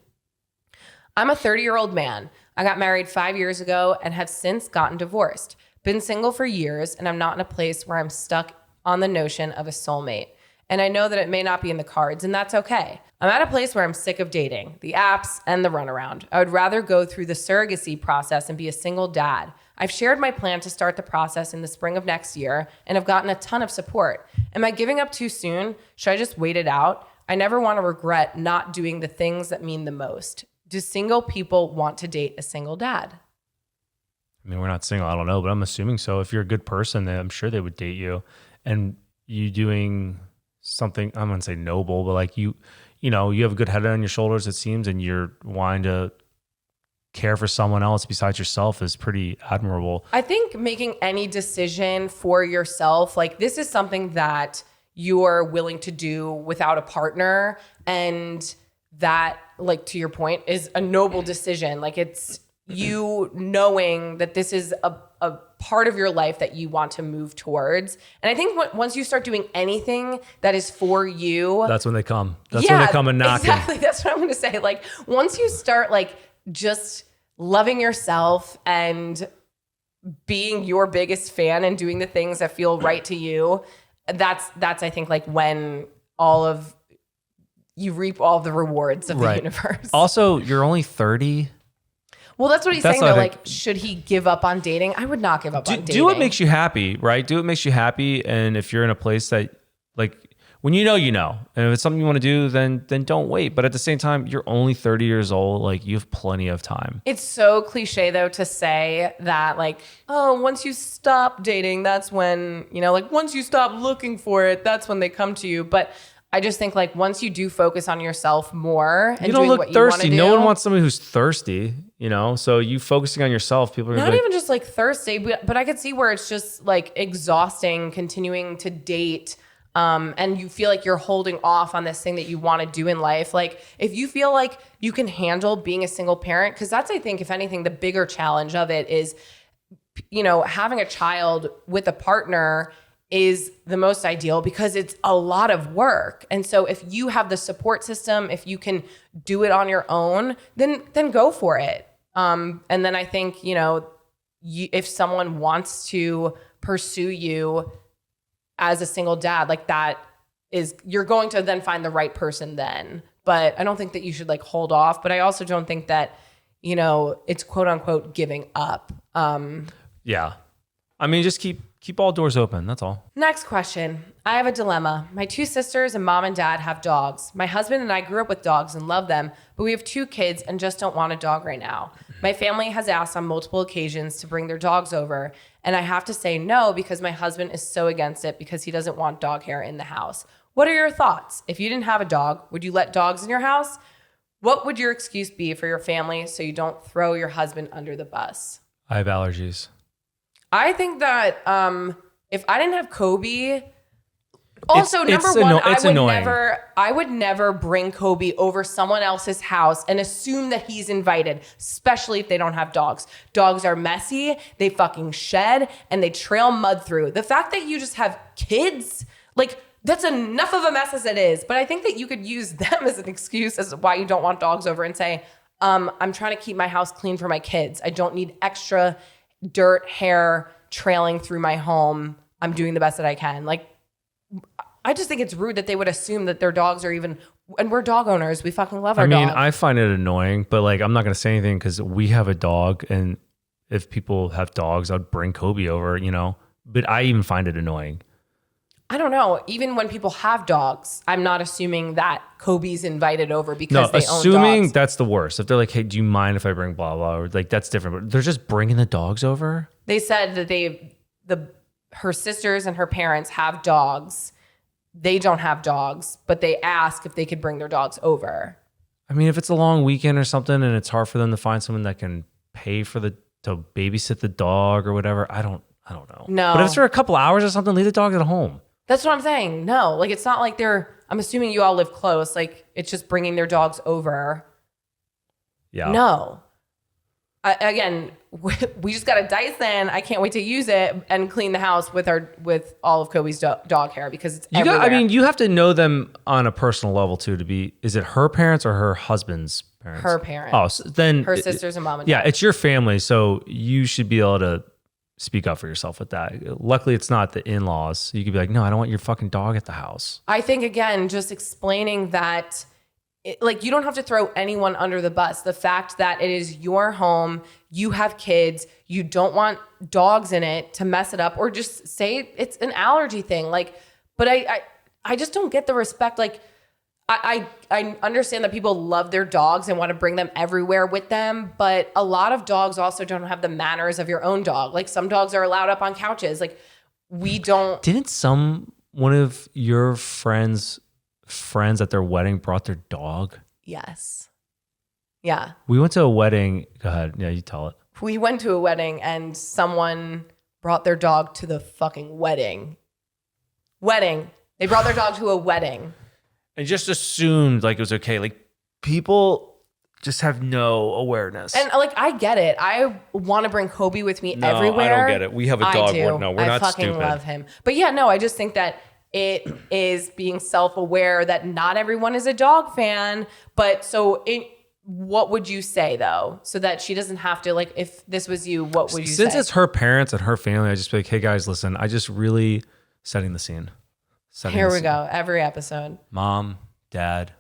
A: I'm a 30-year-old man. I got married 5 years ago and have since gotten divorced. Been single for years, and I'm not in a place where I'm stuck on the notion of a soulmate. And I know that it may not be in the cards, and that's okay. I'm at a place where I'm sick of dating, the apps, and the runaround. I would rather go through the surrogacy process and be a single dad. I've shared my plan to start the process in the spring of next year and have gotten a ton of support. Am I giving up too soon? Should I just wait it out? I never want to regret not doing the things that mean the most. Do single people want to date a single dad?
B: I mean, we're not single. I don't know, but I'm assuming so. If you're a good person, then I'm sure they would date you. And you doing something, I'm going to say noble, but like you know, you have a good head on your shoulders, it seems, and you're wanting to care for someone else besides yourself is pretty admirable.
A: I think making any decision for yourself, like this is something that you're willing to do without a partner. And that, like, to your point, is a noble decision. Like, it's you knowing that this is a part of your life that you want to move towards. And I think once you start doing anything that is for you,
B: that's when they come. That's when they come and knock.
A: Exactly. That's what I'm going to say. Like, once you start like just loving yourself and being your biggest fan and doing the things that feel right to you, that's I think like when you reap all the rewards of the universe.
B: Also, you're only 30.
A: Well, that's what he's saying though. Like, should he give up on dating? I would not give up on dating.
B: Do what makes you happy, right? Do what makes you happy. And if you're in a place that, like, when you know, and if it's something you want to do, then don't wait. But at the same time, you're only 30 years old. Like, you have plenty of time. It's
A: so cliche though to say that, like, oh, once you stop dating, that's when, you know, like once you stop looking for it, that's when they come to you. But I just think like once you do focus on yourself more and
B: you don't
A: doing
B: look
A: what
B: thirsty.
A: You want to do.
B: No one wants somebody who's thirsty, you know? So you focusing on yourself, people are
A: not even just like thirsty, but I could see where it's just like exhausting continuing to date. And you feel like you're holding off on this thing that you want to do in life. Like if you feel like you can handle being a single parent, because that's, I think, if anything, the bigger challenge of it is, you know, having a child with a partner is the most ideal because it's a lot of work. And so if you have the support system, if you can do it on your own, then go for it. And then I think, you know, if someone wants to pursue you as a single dad, like that is, you're going to then find the right person then. But I don't think that you should like hold off. But I also don't think that, you know, it's quote unquote giving up.
B: Yeah. I mean, just keep all doors open. That's all.
A: Next question. I have a dilemma. My two sisters and mom and dad have dogs. My husband and I grew up with dogs and love them, but we have 2 kids and just don't want a dog right now. My family has asked on multiple occasions to bring their dogs over, and I have to say no because my husband is so against it because he doesn't want dog hair in the house. What are your thoughts? If you didn't have a dog, would you let dogs in your house? What would your excuse be for your family so you don't throw your husband under the bus?
B: I have allergies.
A: I think that if I didn't have Kobe, also number one, I would never bring Kobe over someone else's house and assume that he's invited, especially if they don't have dogs. Dogs are messy, they fucking shed, and they trail mud through. The fact that you just have kids, like, that's enough of a mess as it is. But I think that you could use them as an excuse as to why you don't want dogs over and say, I'm trying to keep my house clean for my kids. I don't need extra dirt, hair trailing through my home. I'm doing the best that I can. Like, I just think it's rude that they would assume that their dogs are even, and we're dog owners. We fucking love our dog.
B: I mean, I find it annoying, but like, I'm not going to say anything because we have a dog, and if people have dogs, I'd bring Kobe over, you know, but I even find it annoying.
A: I don't know. Even when people have dogs, I'm not assuming that Kobe's invited over because they own dogs.
B: Assuming that's the worst. If they're like, hey, do you mind if I bring blah, blah, or like, that's different. But they're just bringing the dogs over?
A: They said that her sisters and her parents have dogs. They don't have dogs, but they ask if they could bring their dogs over.
B: I mean, if it's a long weekend or something and it's hard for them to find someone that can pay to babysit the dog or whatever, I don't know.
A: No.
B: But if it's for a couple hours or something, leave the dog at home.
A: That's what I'm saying. No, like it's not like I'm assuming you all live close. Like it's just bringing their dogs over.
B: Yeah.
A: No. again, we just got a Dyson. I can't wait to use it and clean the house with all of Kobe's dog hair because it's everywhere.
B: You have to know them on a personal level too to be, is it her parents or her husband's parents?
A: Her parents.
B: Oh, so then
A: her sisters and mom and dad.
B: Yeah, it's your family, so you should be able to speak up for yourself with that. Luckily, it's not the in-laws. You could be like, no, I don't want your fucking dog at the house.
A: I think, again, just explaining that, you don't have to throw anyone under the bus. The fact that it is your home, you have kids, you don't want dogs in it to mess it up, or just say it's an allergy thing. But I just don't get the respect. I understand that people love their dogs and want to bring them everywhere with them, but a lot of dogs also don't have the manners of your own dog. Some dogs are allowed up on couches. We don't.
B: Didn't one of your friends at their wedding brought their dog?
A: Yes. Yeah.
B: We went to a wedding. Go ahead. Yeah, you tell it.
A: We went to a wedding and someone brought their dog to the fucking wedding. They brought their dog to a wedding.
B: And just assumed it was okay. People just have no awareness.
A: And I get it. I want to bring Kobe with me everywhere.
B: I don't get it. We have a dog. No, we're not stupid.
A: I fucking love him. But yeah, no, I just think that it is being self-aware that not everyone is a dog fan. But what would you say though? So that she doesn't have to, if this was you, what would you say?
B: Since it's her parents and her family, I just be like, hey guys, listen, I just really setting the scene.
A: Here we go. Every episode.
B: Mom, dad,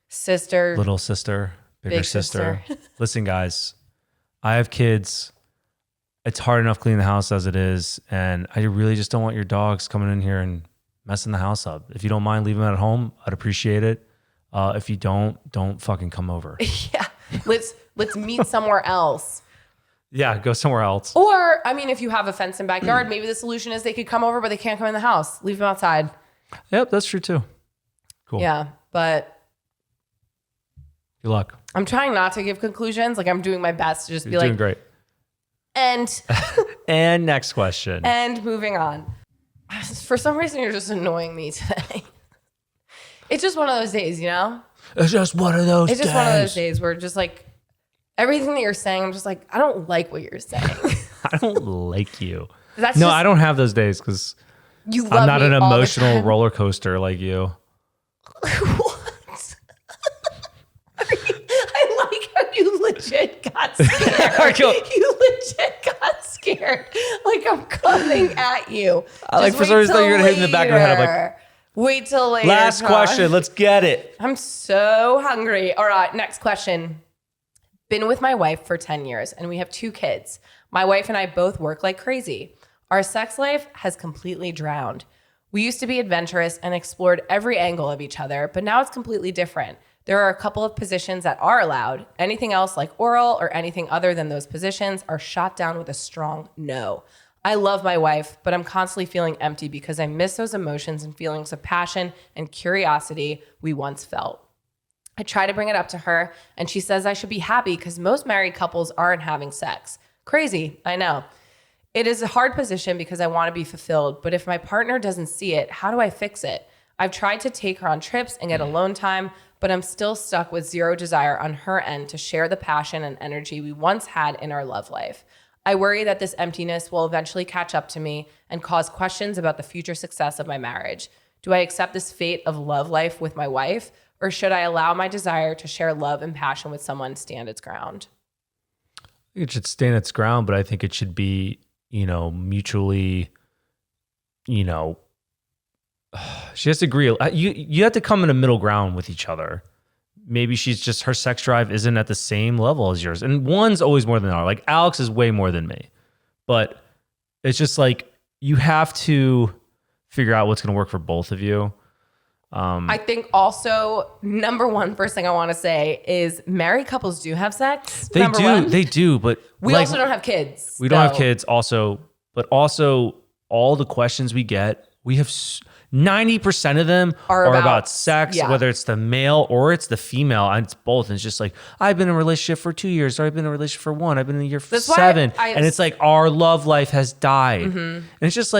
A: sister,
B: little sister, bigger sister. Listen, guys, I have kids. It's hard enough cleaning the house as it is. And I really just don't want your dogs coming in here and messing the house up. If you don't mind leaving them at home, I'd appreciate it. If you don't fucking come over.
A: Yeah. Let's meet somewhere else.
B: Yeah, go somewhere else.
A: Or, if you have a fenced in backyard, maybe the solution is they could come over, but they can't come in the house. Leave them outside.
B: Yep, that's true too. Cool.
A: Yeah, but
B: good luck.
A: I'm trying not to give conclusions. I'm doing my best to just
B: You're doing great.
A: And
B: and next question.
A: And moving on. For some reason, you're just annoying me today. It's just one of those days,
B: It's just one of those days.
A: It's just one of those days where just everything that you're saying, I'm just I don't like what you're saying.
B: I don't like you. I don't have those days because I'm not an emotional roller coaster like you.
A: What? I like how you legit got scared. You legit got scared. I'm coming at you.
B: For some reason, you're going to hit me in the back of my head. I'm
A: wait till later.
B: Last question. Let's get it.
A: I'm so hungry. All right, next question. Been with my wife for 10 years and we have 2 kids. My wife and I both work like crazy. Our sex life has completely drowned. We used to be adventurous and explored every angle of each other, but now it's completely different. There are a couple of positions that are allowed. Anything else like oral or anything other than those positions are shot down with a strong no. I love my wife, but I'm constantly feeling empty because I miss those emotions and feelings of passion and curiosity we once felt. I try to bring it up to her, and she says I should be happy because most married couples aren't having sex. Crazy, I know. It is a hard position because I want to be fulfilled, but if my partner doesn't see it, how do I fix it? I've tried to take her on trips and get alone time, but I'm still stuck with zero desire on her end to share the passion and energy we once had in our love life. I worry that this emptiness will eventually catch up to me and cause questions about the future success of my marriage. Do I accept this fate of love life with my wife, or should I allow my desire to share love and passion with someone stand its ground?
B: It should stand its ground, but I think it should be, mutually, she has to agree. You have to come in a middle ground with each other. Maybe her sex drive isn't at the same level as yours. And one's always more than the other. Alex is way more than me. But it's just you have to figure out what's going to work for both of you.
A: I think also, number one, first thing I want to say is married couples do have sex.
B: They do, but
A: we also don't have kids.
B: We don't have kids also, but also all the questions we get, we have 90% of them are about sex, whether it's the male or it's the female, and it's both. And it's just I've been in a relationship for 2 years, or I've been in a relationship for 1, I've been in a year for 7. And it's our love life has died. Mm-hmm. And it's just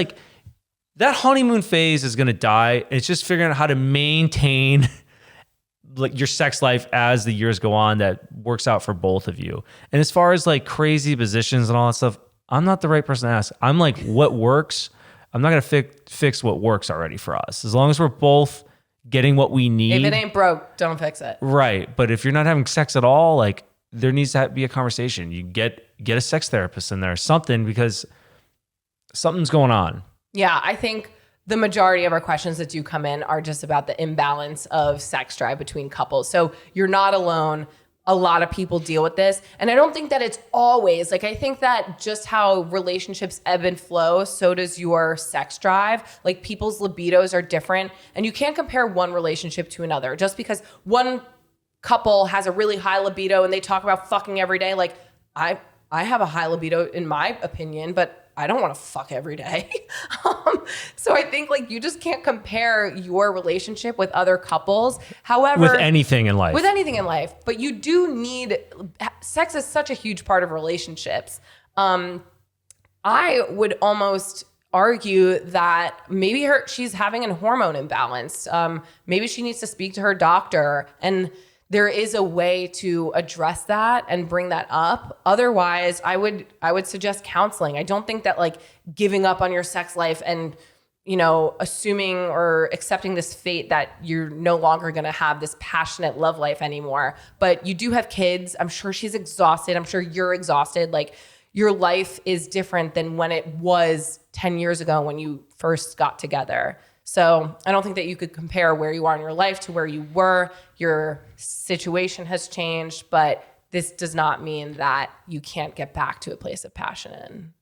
B: that honeymoon phase is going to die. It's just figuring out how to maintain like your sex life as the years go on that works out for both of you. And as far as like crazy positions and all that stuff, I'm not the right person to ask. I'm like, what works? I'm not going to fix what works already for us. As long as we're both getting what we need.
A: If it ain't broke, don't fix it.
B: Right. But if you're not having sex at all, like there needs to be a conversation. You get a sex therapist in there, something, because something's going on.
A: Yeah, I think the majority of our questions that do come in are just about the imbalance of sex drive between couples. So you're not alone. A lot of people deal with this. And I don't think that it's always, like, I think that just how relationships ebb and flow, so does your sex drive. Like, people's libidos are different. And you can't compare one relationship to another. Just because one couple has a really high libido and they talk about fucking every day, like, I have a high libido in my opinion, but I don't want to fuck every day. So I think like you just can't compare your relationship with other couples. However,
B: with anything in life.
A: But you do need, sex is such a huge part of relationships. I would almost argue that maybe she's having a hormone imbalance. Maybe she needs to speak to her doctor, and there is a way to address that and bring that up. Otherwise, I would suggest counseling. I don't think that like giving up on your sex life and, you know, assuming or accepting this fate that you're no longer going to have this passionate love life anymore. But you do have kids. I'm sure she's exhausted. I'm sure you're exhausted. Like, your life is different than when it was 10 years ago when you first got together. So I don't think that you could compare where you are in your life to where you were. Your situation has changed, but this does not mean that you can't get back to a place of passion.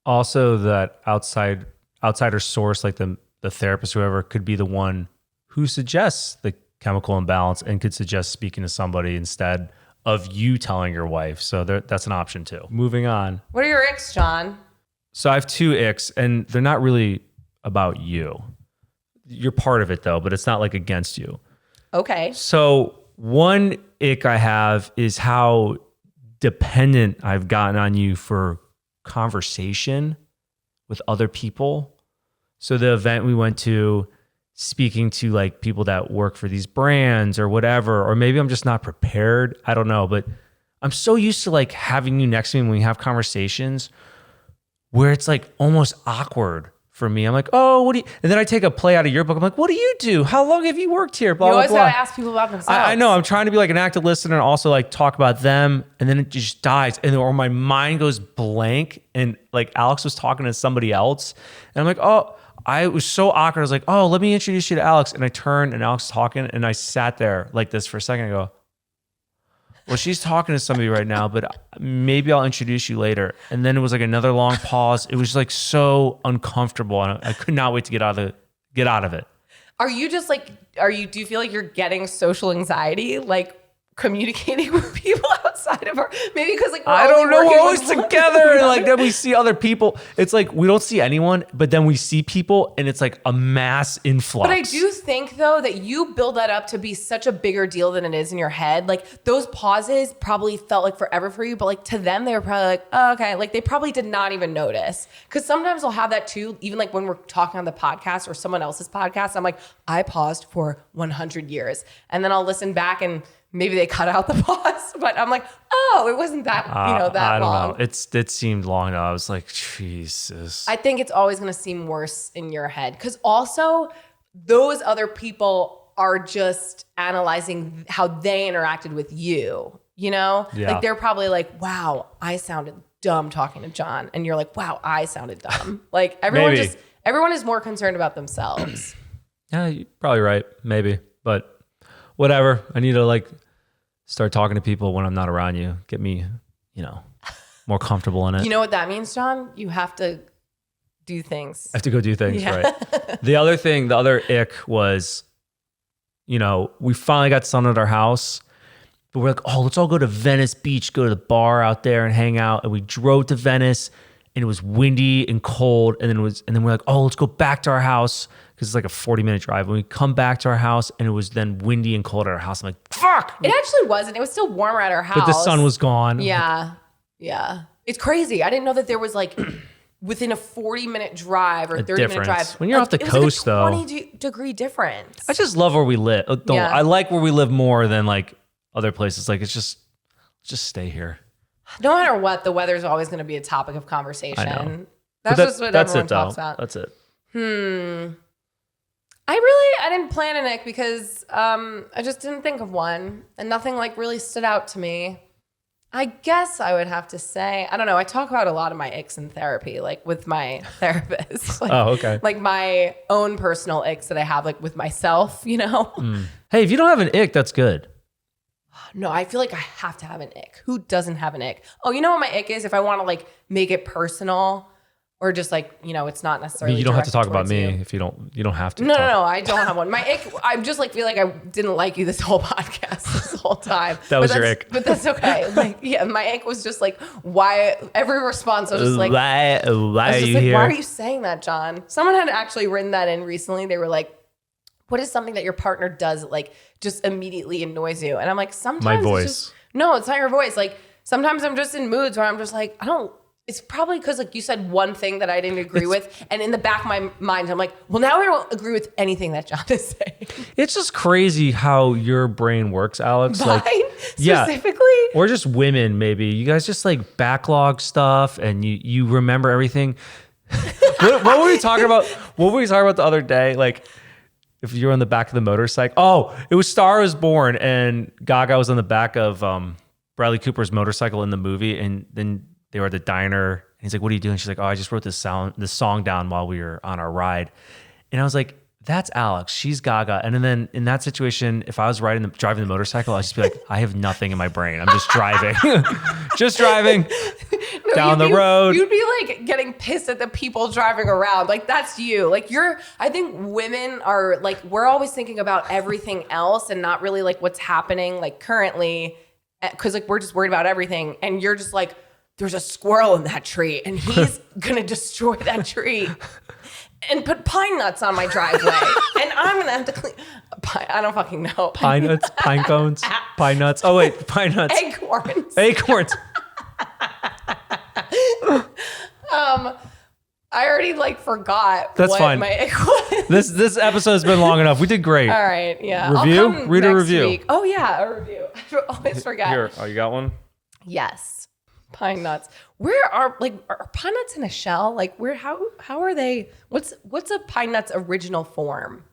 B: Also, that outsider source, like the therapist, whoever, could be the one who suggests the chemical imbalance and could suggest speaking to somebody instead of you telling your wife. So that's an option too. Moving on.
A: What are your icks, Jon?
B: So I have 2 icks, and they're not really about you. You're part of it though, but it's not like against you.
A: Okay.
B: So one ick I have is how dependent I've gotten on you for conversation with other people. So the event we went to, speaking to like people that work for these brands or whatever, or maybe I'm just not prepared. I don't know, but I'm so used to like having you next to me when we have conversations where it's like almost awkward for me. I'm like, oh, what do you, and then I take a play out of your book. I'm like, what do you do? How long have you worked here? Blah,
A: you
B: blah,
A: always
B: blah.
A: gotta ask people about themselves.
B: I know. I'm trying to be like an active listener and also like talk about them. And then it just dies. And or my mind goes blank. And like Alex was talking to somebody else. And I'm like, oh, I was so awkward. I was like, oh, let me introduce you to Alex. And I turned and Alex was talking. And I sat there like this for a second. I go, well, she's talking to somebody right now, but maybe I'll introduce you later. And then it was like another long pause. It was like so uncomfortable. And I could not wait to get out of it.
A: Are you just like, do you feel like you're getting social anxiety? Like communicating with people outside of her? Maybe because like,
B: I don't know, we're always together. And like then we see other people. It's like, we don't see anyone, but then we see people and it's like a mass influx.
A: But I do think though that you build that up to be such a bigger deal than it is in your head. Like those pauses probably felt like forever for you, but like to them, they were probably like, oh, okay. Like they probably did not even notice. Cause sometimes I'll have that too. Even like when we're talking on the podcast or someone else's podcast, I'm like, I paused for 100 years. And then I'll listen back and maybe they cut out the pause, but I'm like, oh, it wasn't that, that
B: I don't
A: long.
B: know. It seemed long enough. I was like, Jesus.
A: I think it's always going to seem worse in your head. Because also those other people are just analyzing how they interacted with you, you know?
B: Yeah.
A: Like they're probably like, wow, I sounded dumb talking to Jon. And you're like, wow, I sounded dumb. Like everyone is more concerned about themselves.
B: Yeah, you're probably right. Maybe. But whatever. I need to like start talking to people when I'm not around you. Get me, more comfortable in it.
A: You know what that means, Jon? You have to do things.
B: I have to go do things, right? The other ick was, we finally got sun at our house, but we're like, oh, let's all go to Venice Beach, go to the bar out there and hang out. And we drove to Venice and it was windy and cold. And then we're like, oh, let's go back to our house, because it's like a 40-minute drive. When we come back to our house and it was then windy and cold at our house, I'm like, fuck.
A: It actually wasn't. It was still warmer at our house.
B: But the sun was gone.
A: Yeah. Yeah. It's crazy. I didn't know that there was like within a 40-minute drive or 30-minute
B: difference.
A: drive.
B: When you're off the coast, though.
A: 20-degree difference.
B: I just love where we live. I like where we live more than like other places. Like it's just stay here.
A: No matter what, the weather's always going to be a topic of conversation.
B: I know.
A: That's just what everyone talks about.
B: That's it.
A: I didn't plan an ick because I just didn't think of one, and nothing like really stood out to me. I guess I would have to say, I don't know. I talk about a lot of my icks in therapy, like with my therapist. Like,
B: oh, okay.
A: Like my own personal icks that I have, like with myself, you know?
B: Hey, if you don't have an ick, that's good.
A: No, I feel like I have to have an ick. Who doesn't have an ick? Oh, you know what my ick is? If I want to like make it personal or just like, you know, it's not necessarily.
B: You don't have to talk about
A: towards
B: me
A: you.
B: if you don't have to.
A: No, I don't have one. My ick, I just like feel like I didn't like you this whole podcast, this whole time.
B: That was your ick.
A: But that's okay. Like, yeah, my ick was just like, why, every response I was just like,
B: why are you here?
A: Why are you saying that, John? Someone had actually written that in recently. They were like, what is something that your partner does that like just immediately annoys you? And I'm like, sometimes
B: my voice.
A: It's no, it's not your voice. Like sometimes I'm just in moods where I'm just like, it's probably because like you said one thing that I didn't agree with. And in the back of my mind, I'm like, well, now I don't agree with anything that John is saying.
B: It's just crazy how your brain works, Alex.
A: Mine?
B: Like,
A: Specifically?
B: Or just women, maybe. You guys just like backlog stuff and you remember everything. What were we talking about? What were we talking about the other day? Like, if you're on the back of the motorcycle. Oh, it was Star is Born and Gaga was on the back of Bradley Cooper's motorcycle in the movie. And then they were at the diner. And he's like, what are you doing? She's like, oh, I just wrote this song down while we were on our ride. And I was like, that's Alex. She's Gaga. And then in that situation, if I was driving the motorcycle, I'd just be like, I have nothing in my brain. I'm just driving. Just driving down the road.
A: You'd be like getting pissed at the people driving around. Like that's you. Like I think women are like, we're always thinking about everything else and not really like what's happening like currently. Cause like we're just worried about everything. And you're just like, there's a squirrel in that tree and he's gonna destroy that tree. And put pine nuts on my driveway. And I'm going to have to clean. I don't fucking know.
B: Pine nuts, pine cones, pine nuts. Oh, wait, pine nuts.
A: Acorns.
B: Acorns.
A: I already like forgot.
B: That's
A: what
B: fine.
A: My acorn.
B: This episode's been long enough. We did great.
A: All right. Yeah.
B: Review?
A: I'll come
B: Read a
A: next
B: review.
A: Week. Oh, yeah. A review. I always forget.
B: Here. Oh, you got one?
A: Yes. Pine nuts. Where are pine nuts in a shell? Like how are they? What's a pine nut's original form?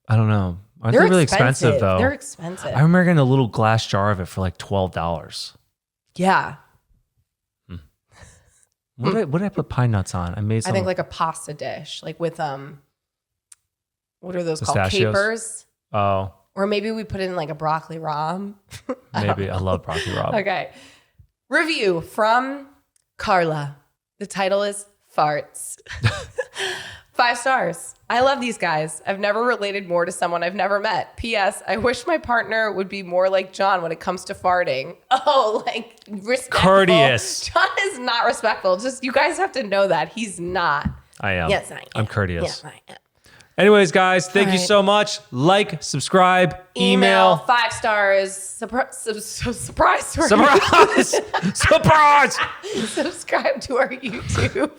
B: I don't know. Aren't they really expensive though?
A: They're expensive.
B: I remember getting a little glass jar of it for like $12.
A: Yeah.
B: What did I put pine nuts on? I
A: think like a pasta dish, like with what are those called?
B: Pistachios?
A: Capers.
B: Oh.
A: Or maybe we put in like a broccoli rabe.
B: Maybe. I love broccoli rabe.
A: Okay. Review from Carla. The title is Farts. 5 stars. I love these guys. I've never related more to someone I've never met. P.S. I wish my partner would be more like John when it comes to farting. Oh, like respectful.
B: Courteous.
A: John is not respectful. Just you guys have to know that. He's not.
B: I am.
A: Yes, I am.
B: I'm courteous.
A: Yes, I am.
B: Anyways, guys, thank you so much. Like, subscribe, email.
A: 5 stars. Surprise.
B: Surprise! Surprise!
A: Subscribe to our YouTube.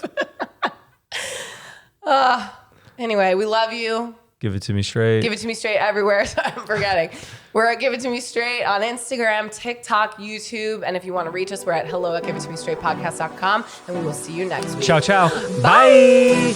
A: Anyway, we love you.
B: Give it to me straight.
A: Give it to me straight everywhere. So I'm forgetting. We're at Give It To Me Straight on Instagram, TikTok, YouTube. And if you want to reach us, we're at hello@giveittomestraightpodcast.com. And we will see you next week.
B: Ciao, ciao. Bye.